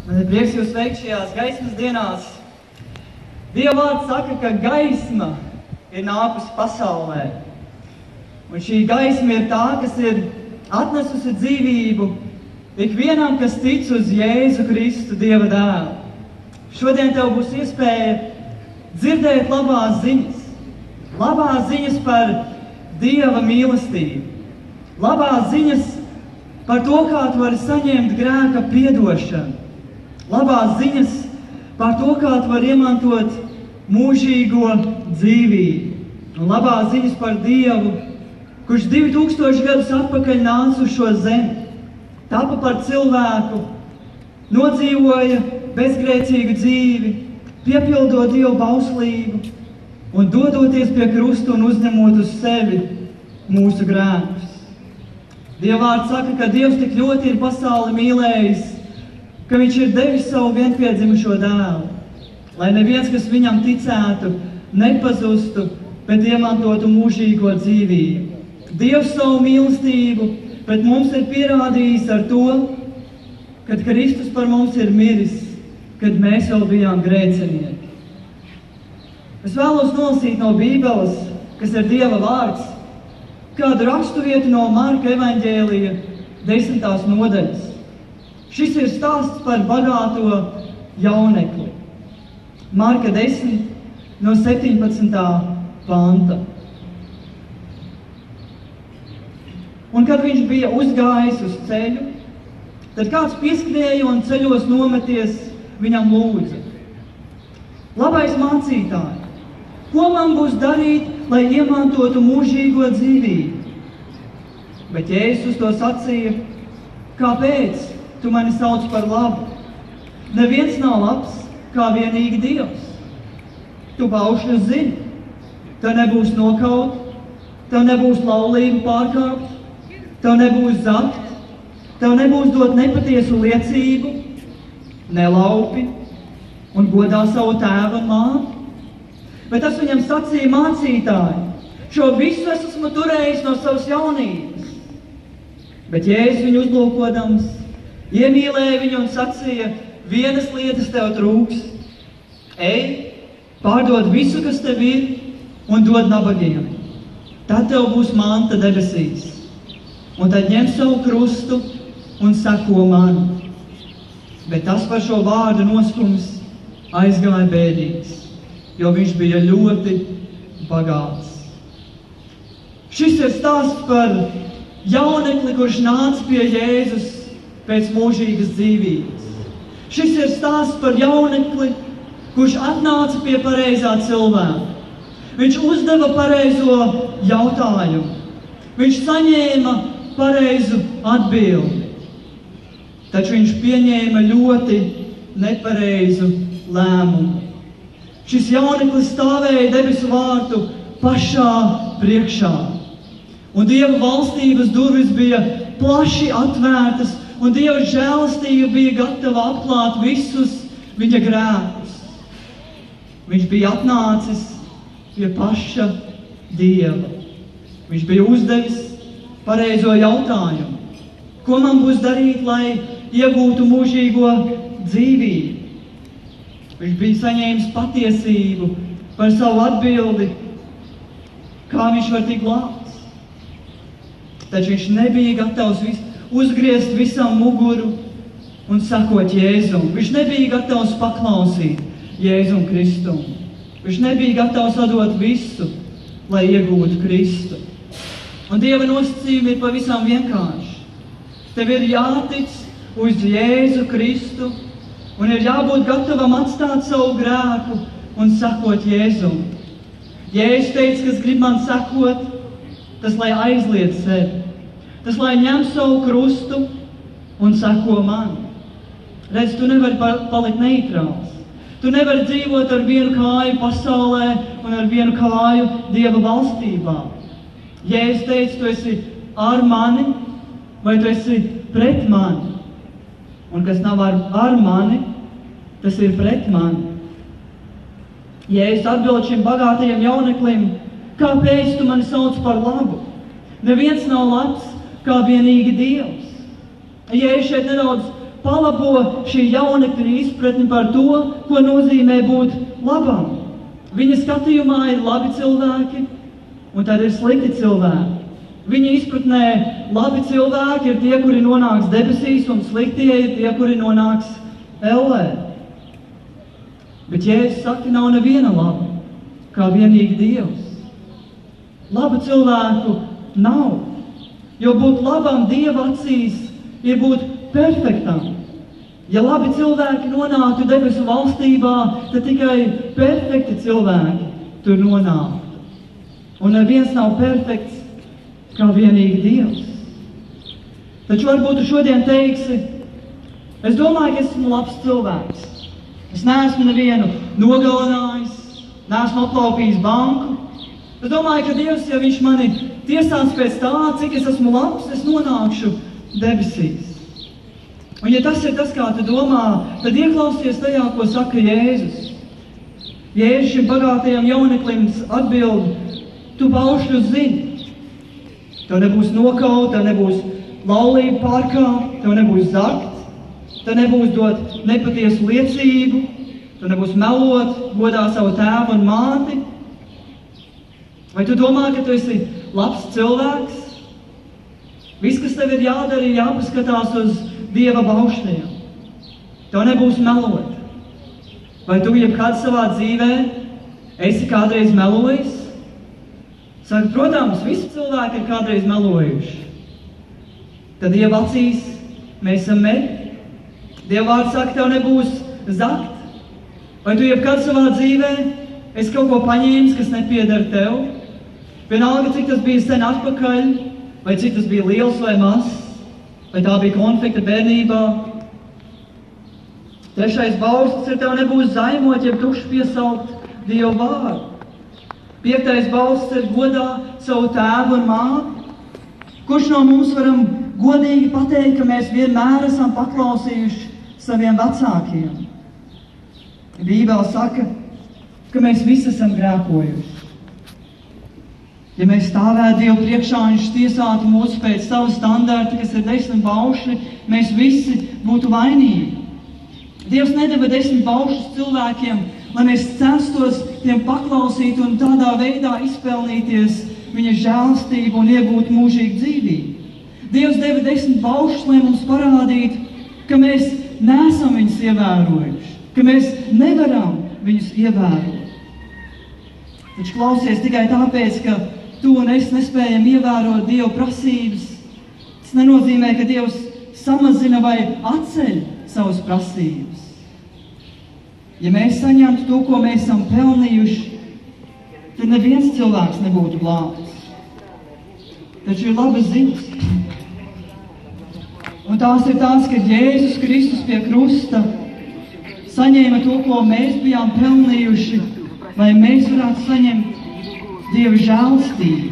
Man ir prieks jūs veikt šajās gaismas dienās. Dieva vārds saka, ka gaisma ir nākusi pasaulē. Un šī gaisma ir tā, kas ir atnesusi dzīvību ikvienam, kas tic uz Jēzu Kristu, Dieva dēlu. Šodien tev būs iespēja dzirdēt labās ziņas. Labās ziņas par Dieva mīlestību. Labās ziņas par to, kā tu vari saņemt grēka piedošanu. Labās ziņas par to, kā tu vari iemantot mūžīgo dzīvību. Un labās ziņas par Dievu, kurš 2000 gadus atpakaļ nāca uz šo zemi, tapa par cilvēku, nodzīvoja bezgrēcīgu dzīvi, piepildot Dievu bauslību un dodoties pie krusta un uzņemot uz sevi mūsu grēkus. Dieva vārds saka, ka Dievs tik ļoti ir pasauli mīlējis, ka viņš ir devis savu vienpiedzimušo dēlu, lai neviens, kas viņam ticētu, nepazustu, bet iemantotu mūžīgo dzīvību. Dievs savu mīlestību pret mums ir pierādījis ar to, kad Kristus par mums ir miris, kad mēs vēl bijām grēcinieki. Es vēlos nolasīt no Bībeles, kas ir Dieva vārds, kādu raksturvietu no Marka evaņģēlija 10. nodaļas. Šis ir stāsts par bagāto jaunekli. Marka 10 no 17. panta. Un kad viņš bija uzgājis uz ceļu, tad kāds pieskrēja un ceļos nometies viņam lūdza: Labais mācītāj, ko man būs darīt, lai iemantotu mūžīgo dzīvību? Bet Jēzus to sacīja: Kāpēc tu mani sauc par labu? Neviens nav labs, kā vienīgi Dievs. Tu baušļus zini, tev nebūs nokaut, tev nebūs laulību pārkāpt, tev nebūs zakt, tev nebūs dot nepatiesu liecību, nelaupi un godā savu tēvu un māti. Bet tas viņam sacīja: Mācītāji, šo visu es esmu turējis no savas jaunības. Bet Jēzus viņu uzlūkodams, iemīlēja viņu un sacīja: Vienas lietas tev trūks. Ej, pārdod visu, kas tev ir, un dod nabagiem. Tad tev būs manta debesīs. Un tad ņem savu krustu un seko man. Bet tas par šo vārdu noskums aizgāja bēdīgs, jo viņš bija ļoti bagāts. Šis ir stāsts par jaunekli, kurš nāca pie Jēzus pēc mūžīgas dzīvības. Šis ir stāsts par jaunekli, kurš atnāca pie pareizā cilvēka. Viņš uzdeva pareizo jautājumu. Viņš saņēma pareizu atbildi. Taču viņš pieņēma ļoti nepareizu lēmumu. Šis jauneklis stāvēja debesu vārtu pašā priekšā. Un Dieva valstības durvis bija plaši atvērtas, un Dieva žēlastība bija gatava apklāt visus viņa grēkus. Viņš bija atnācis pie paša Dieva. Viņš bija uzdevis pareizo jautājumu: ko man būs darīt, lai iegūtu mūžīgo dzīvību? Viņš bija saņēmis patiesību par savu atbildi, kā viņš var tikt glābts. Taču viņš nebija gatavs uzgriezt visam muguru un sakot Jēzum. Viņš nebija gatavs paklausīt Jēzum Kristum. Viņš nebija gatavs atdot visu, lai iegūtu Kristu. Un Dieva nosacījumi ir pavisam vienkārši. Tev ir jātic uz Jēzu Kristu un ir jābūt gatavam atstāt savu grēku un sakot Jēzum. Jēzus teica, kas grib man sakot, tas lai aizliedz sevi. Tas lai ņem savu krustu un sako man. Redz, tu nevari palikt neitrāls. Tu nevari dzīvot ar vienu kāju pasaulē un ar vienu kāju Dieva valstībā. Jēzus teica, tu esi ar mani vai tu esi pret mani. Un kas nav ar mani, tas ir pret mani. Jēzus atbild šim bagātajam jauneklim: Kāpēc tu mani sauc par labu? Neviens nav labs, kā vienīgi Dievs. Jēzus šeit nedaudz palabo šī jaunekļa izpratni par to, ko nozīmē būt labam. Viņa skatījumā ir labi cilvēki, un tad ir slikti cilvēki. Viņa izpratnē labi cilvēki ir tie, kuri nonāks debesīs, un sliktie ir tie, kuri nonāks ellē. Bet Jēzus saka, nav neviena laba, kā vienīgi Dievs. Labu cilvēku nav, jo būt labam Dieva acīs ir būt perfektam. Ja labi cilvēki nonāktu debesu valstībā, tad tikai perfekti cilvēki tur nonāktu. Un neviens nav perfekts, kā vienīgi Dievs. Taču varbūt tu šodien teiksi, es domāju, ka esmu labs cilvēks. Es neesmu nevienu nogalinājis, neesmu aplaupījis banku. Es domāju, ka Dievs, ja viņš mani tiesās pēc tā, cik es esmu labs, es nonākšu debesīs. Un ja tas ir tas, kā tu domā, tad ieklausies tajā, ko saka Jēzus. Jēzus šim bagātajam jauneklim atbild, tu baušļus zini. Tev nebūs nokaut, tev nebūs laulība pārkāpt, tev nebūs zakt, tev nebūs dot nepatiesu liecību, tev nebūs melot, godā savu tēvu un māti. Vai tu domā, ka tu esi labs cilvēks? Viss, kas tev ir jādara, ir jāpaskatās uz Dieva baušļiem. Tev nebūs melot. Vai tu jebkad savā dzīvē esi kādreiz melojis? Saka, protams, visi cilvēki ir kādreiz melojuši. Tad Dieva acīs mēs esam meri. Dieva vārds saka, tev nebūs zakt. Vai tu jebkad savā dzīvē esi kaut ko paņēmis, kas nepieder tev? Vienalga, cik tas bija sen atpakaļ, vai cik tas bija liels vai mazs, vai tā bija konflikta bērnībā. Trešais bauslis ir tev nebūs zaimot, jeb tukši piesaukt Dievu vārdu. Piektais bauslis ir godā savu tēvu un māti. Kurš no mums varam godīgi pateikt, ka mēs vienmēr esam paklausījuši saviem vecākiem? Bībele saka, ka mēs visi esam grēkojuši. Ja mēs stāvētu Dievu priekšā, viņš tiesātu mūs pēc savu standarta, kas ir 10 baušļi, mēs visi būtu vainīgi. Dievs nedeva 10 baušļus cilvēkiem, lai mēs censtos tiem paklausīt un tādā veidā izpelnīties viņa žēlastību un iegūt mūžīgu dzīvību. Dievs deva 10 baušļus, lai mums parādītu, ka mēs neesam viņus ievērojuši, ka mēs nevaram viņus ievērot. Taču klausies tikai tāpēc, ka tu un es nespējam ievērot Dieva prasības. Tas nenozīmē, ka Dievs samazina vai atceļ savas prasības. Ja mēs saņemtu to, ko mēs esam pelnījuši, tad neviens cilvēks nebūtu glābts. Taču ir labas ziņas. Un tās ir tās, ka Jēzus Kristus pie krusta saņēma to, ko mēs bijām pelnījuši, lai mēs varētu saņemt Dieva žēlastību.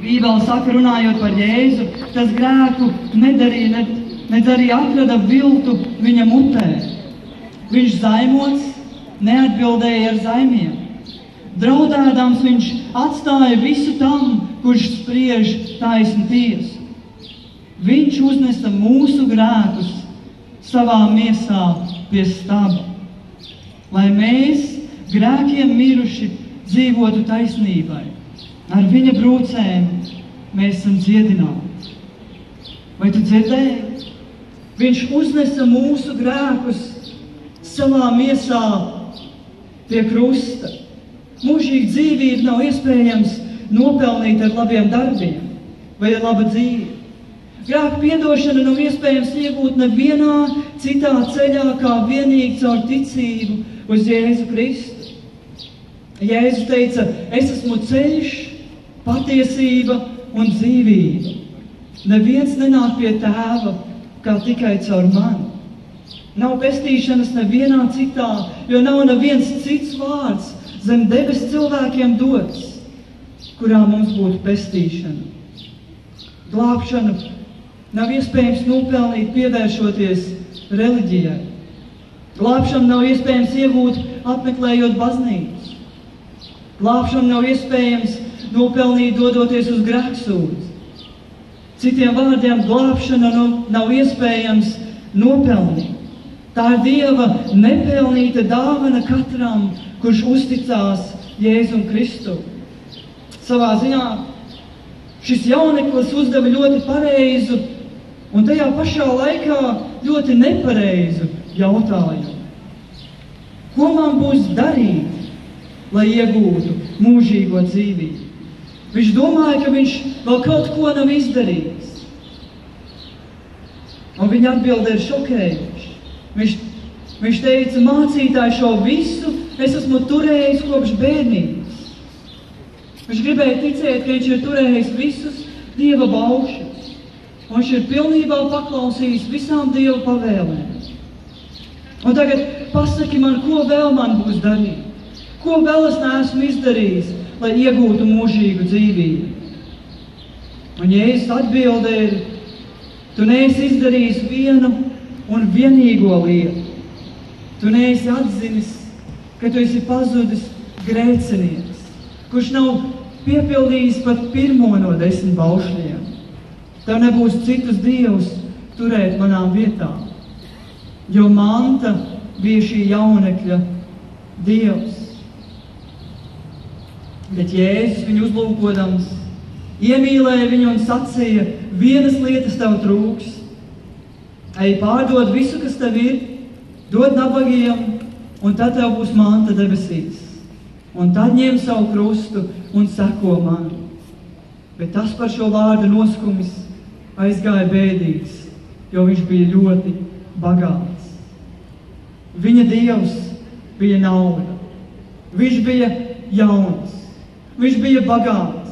Bībele saka, runājot par Jēzu, tas grēku nedarīja, nedz arī atrada viltu viņa mutē. Viņš zaimots neatbildēja ar zaimiem. Draudēdams viņš atstāja visu tam, kurš spriež taisnu tiesu. Viņš uznesa mūsu grēkus savā miesā pie staba, lai mēs grēkiem miruši dzīvotu taisnībai. Ar viņa brūcēm mēs esam dziedināti. Vai tu dzirdēji? Viņš uznesa mūsu grēkus savā miesā pie krusta. Mūžīga dzīvība nav iespējams nopelnīt ar labiem darbiem vai ar labu dzīvi. Grēku piedošana nav iespējams iegūt nevienā citā ceļā, kā vienīgi caur ticību uz Jēzu Kristu. Jēzus teica, es esmu ceļš, patiesība un dzīvība. Neviens nenāk pie tēva, kā tikai caur mani. Nav pestīšanas nevienā citā, jo nav neviens cits vārds zem debes cilvēkiem dots, kurā mums būtu pestīšana. Glābšanu nav iespējams nopelnīt pievēršoties reliģijai. Glābšanu nav iespējams iegūt apmeklējot baznīcu. Glābšanu nav iespējams nopelnīt dodoties uz grēksūdzi. Citiem vārdiem, glābšana nav iespējams nopelnīt. Tā ir Dieva nepelnīta dāvana katram, kurš uzticās Jēzum Kristu. Savā ziņā šis jauneklis uzdeva ļoti pareizu un tajā pašā laikā ļoti nepareizu jautājumu. Ko man būs darīt, lai iegūtu mūžīgo dzīvību? Viņš domāja, ka viņš vēl kaut ko nav izdarījis. Un viņa atbilde ir šokējoša. Viņš teica, mācītāji, šo visu es esmu turējis kopš bērnības. Viņš gribēja ticēt, ka viņš ir turējis visus Dieva baušļus. Un viņš ir pilnībā paklausījis visām Dieva pavēlēm. Un tagad pasaki man, ko vēl man būs darīt? Ko vēl es neesmu izdarījis, lai iegūtu mūžīgu dzīvību? Un Jēzus atbilde ir, tu neesi izdarījis vienu un vienīgo lietu. Tu neesi atzinis, ka tu esi pazudis grēcinieks, kurš nav piepildījis pat pirmo no 10 baušļiem. Tev nebūs citus dievus turēt manām vietām, jo manta bija šī jaunekļa dievs. Bet Jēzus viņu uzlūkodams, iemīlēja viņu un sacīja, vienas lietas tev trūks. Ej pārdod visu, kas tev ir, dod nabagiem, un tad tev būs manta debesīs. Un tad ņem savu krustu un seko man. Bet tas par šo vārdu noskumis aizgāja bēdīgs, jo viņš bija ļoti bagāts. Viņa dievs bija nauda. Viņš bija jauns. Viņš bija bagāts.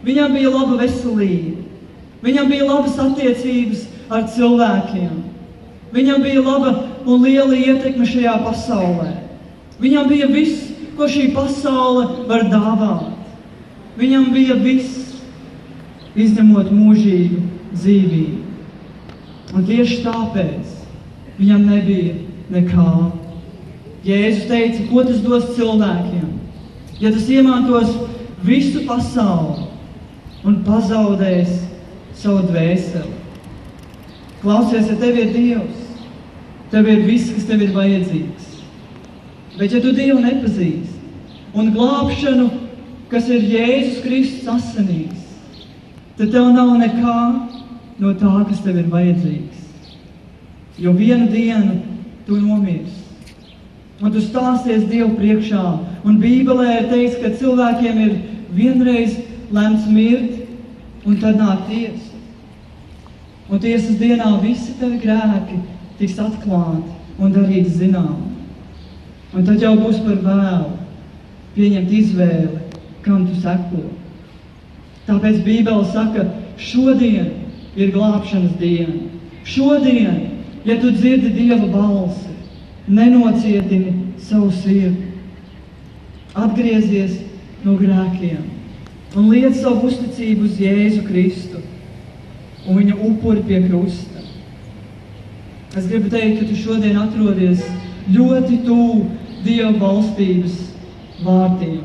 Viņam bija laba veselība. Viņam bija labas attiecības ar cilvēkiem. Viņam bija laba un liela ietekme šajā pasaulē. Viņam bija viss, ko šī pasaule var dāvāt. Viņam bija viss, izņemot mūžīgu dzīvību. Un tieši tāpēc viņam nebija nekā. Jēzus teica, ko tas dos cilvēkiem, ja tas iemantos visu pasauli un pazaudēs savu dvēseli. Klausies, ja tev ir Dievs, tev ir viss, kas tev ir vajadzīgs. Bet ja tu Dievu nepazīsti un glābšanu, kas ir Jēzus Kristus asinīs, tad tev nav nekā no tā, kas tev ir vajadzīgs. Jo vienu dienu tu nomirsi. Un tu stāsies Dievu priekšā. Un Bībelē ir teikts, ka cilvēkiem ir vienreiz lemts mirt, un tad nāk tiesa. Un tiesas dienā visi tavi grēki tiks atklāti un darīti zinām. Un tad jau būs par vēlu pieņemt izvēli, kam tu seko. Tāpēc Bībele saka, šodien ir glābšanas diena. Šodien, ja tu dzirdi Dieva balsi, nenocietini savu sirdi. Atgriezies no grēkiem un liec savu uzticību uz Jēzu Kristu un viņa upuri pie krusta. Es gribu teikt, ka tu šodien atrodies ļoti tuvu Dieva valstības vārtiem.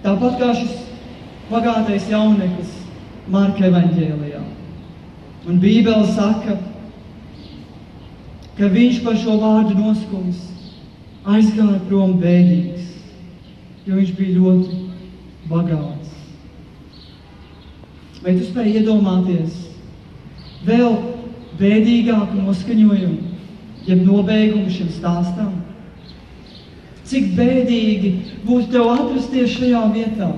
Tāpat kā šis bagātais jauneklis Marka evaņģēlijā. Un Bībele saka, ka viņš par šo vārdu noskums aizgāja prom bēdīgs, jo viņš bija ļoti bagāts. Vai tu spēj iedomāties vēl bēdīgāku noskaņojumu, jeb nobeigumu šim stāstam? Cik bēdīgi būtu tev atrasties šajā vietā,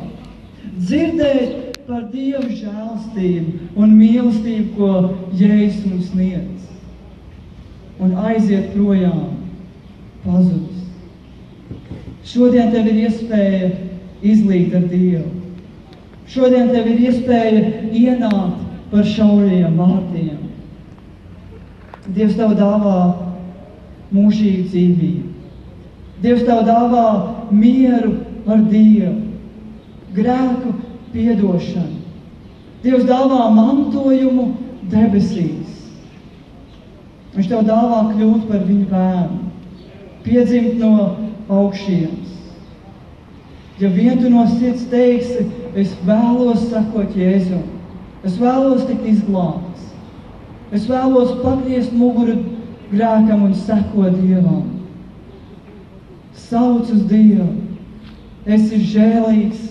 dzirdēt par Dieva žēlstību un mīlestību, ko Jēzus mums sniedz, un aiziet projām pazudis. Šodien tev ir iespēja izlīgt ar Dievu. Šodien tev ir iespēja ienākt par šauriem vārtiem. Dievs tev dāvā mūžīgu dzīvību. Dievs tev dāvā mieru ar Dievu, grēku piedošanu. Dievs dāvā mantojumu debesīs. Viņš tev dāvā kļūt par viņu bērnu, piedzimt no augšienes. Ja vien tu no sirds teiksi, es vēlos sekot Jēzum, Es vēlos tikt izglābts. Es vēlos pagriezt muguru grēkam un sekot Dievam. Sauc uz Dievu. Esi žēlīgs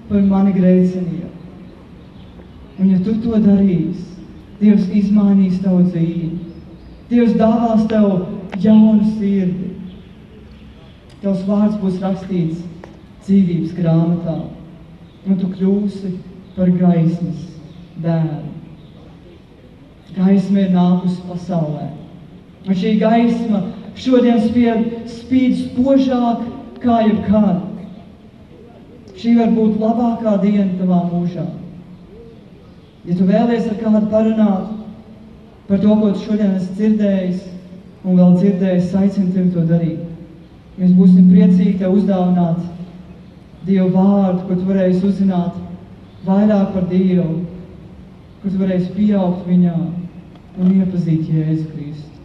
par mani grēciniem. Un ja tu to darīsi, Dievs izmainīs tavu dzīvi. Dievs dāvās tev jaunu sirdi. Tavs vārds būs rakstīts dzīvības grāmatā, un tu kļūsi par gaismas dēlu. Gaisma ir nākusi pasaulē. Un šī gaisma šodien spīd spožāk kā jebkad. Šī var būt labākā diena tavā mūžā. Ja tu vēlies ar kādu parunāt par to, ko tu šodien esi dzirdējis un vēl dzirdējis, aicinu tevi to darīt. Mēs būsim priecīgi tev uzdāvināt Dievu vārdu, kur tu varēsi uzzināt vairāk par Dievu, kur tu varēsi pieaugt viņā un iepazīt Jēzu Kristu.